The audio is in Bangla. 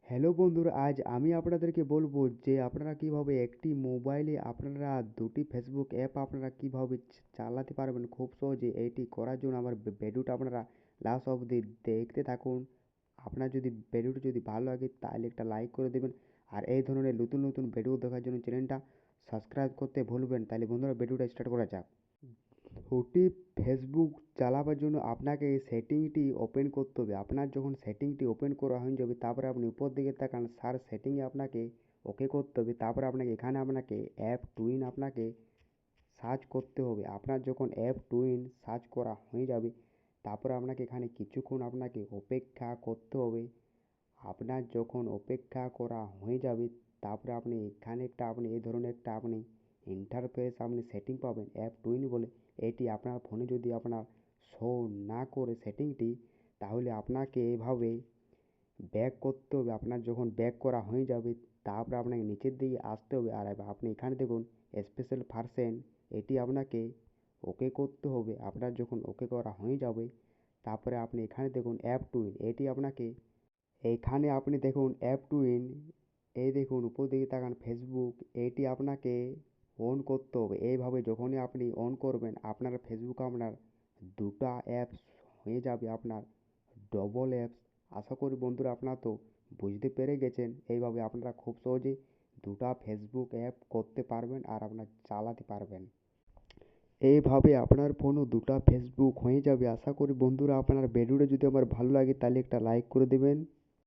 হ্যালো বন্ধুরা, আজ আমি আপনাদেরকে বলবো যে আপনারা কিভাবে একটি মোবাইলে আপনারা দুটি ফেসবুক অ্যাপ আপনারা কিভাবে চালাতে পারবেন খুব সহজে। এটি করার জন্য আমার ভিডিওটা আপনারা লাস্ট অবধি দেখতে থাকুন। আপনার যদি ভিডিওটি যদি ভালো লাগে তাহলে একটা লাইক করে দেবেন, আর এই ধরনের নতুন নতুন ভিডিও দেখার জন্য চ্যানেলটা সাবস্ক্রাইব করতে ভুলবেন। তাহলে বন্ধুরা, ভিডিওটা স্টার্ট করা যাক। ওটি ফেসবুক চালাবার জন্য আপনাকে এই সেটিংটি ওপেন করতে হবে। আপনার যখন সেটিংটি ওপেন করা হয়ে যাবে, তারপরে আপনি উপর দিকে তাকান, সার্চ সেটিংয়ে আপনাকে ওকে করতে হবে। তারপরে আপনাকে এখানে আপনাকে অ্যাপ টুইন আপনাকে সার্চ করতে হবে। আপনার যখন অ্যাপ টুইন সার্চ করা হয়ে যাবে, তারপরে আপনাকে এখানে কিছুক্ষণ আপনাকে অপেক্ষা করতে হবে। আপনার যখন অপেক্ষা করা হয়ে যাবে, তারপরে আপনি এখানে একটা আপনি এই ধরনের একটা আপনি ইন্টারফেস আপনি সেটিং পাবেন অ্যাপ টুইন বলে। এটি আপনার ফোনে যদি আপনার শো না করে সেটিংটি, তাহলে আপনাকে এভাবে ব্যাক করতে হবে। আপনার যখন ব্যাক করা হয়ে যাবে, তারপরে আপনাকে নিচের দিকে আসতে হবে, আর আপনি এখানে দেখুন স্পেশাল ভার্সন, এটি আপনাকে ওকে করতে হবে। আপনার যখন ওকে করা হয়ে যাবে, তারপরে আপনি এখানে দেখুন অ্যাপ টুইন, এটি আপনাকে এইখানে আপনি দেখুন অ্যাপ টুইন, এই দেখুন উপর দিকে তাকান ফেসবুক, এটি আপনাকে অন করতে হবে। এইভাবে যখনই আপনি অন করবেন, আপনার ফেসবুক আপনার দুটো অ্যাপস হয়ে যাবে, আপনার ডবল অ্যাপস। আশা করি বন্ধুরা আপনারা তো বুঝতে পেরে গেছেন। এইভাবে আপনারা খুব সহজে দুটো ফেসবুক অ্যাপ করতে পারবেন আর আপনার চালাতে পারবেন। এইভাবে আপনার ফোনও দুটো ফেসবুক হয়ে যাবে। আশা করি বন্ধুরা আপনার ভিডিওটা যদি আমার ভালো লাগে তাহলে একটা লাইক করে দেবেন।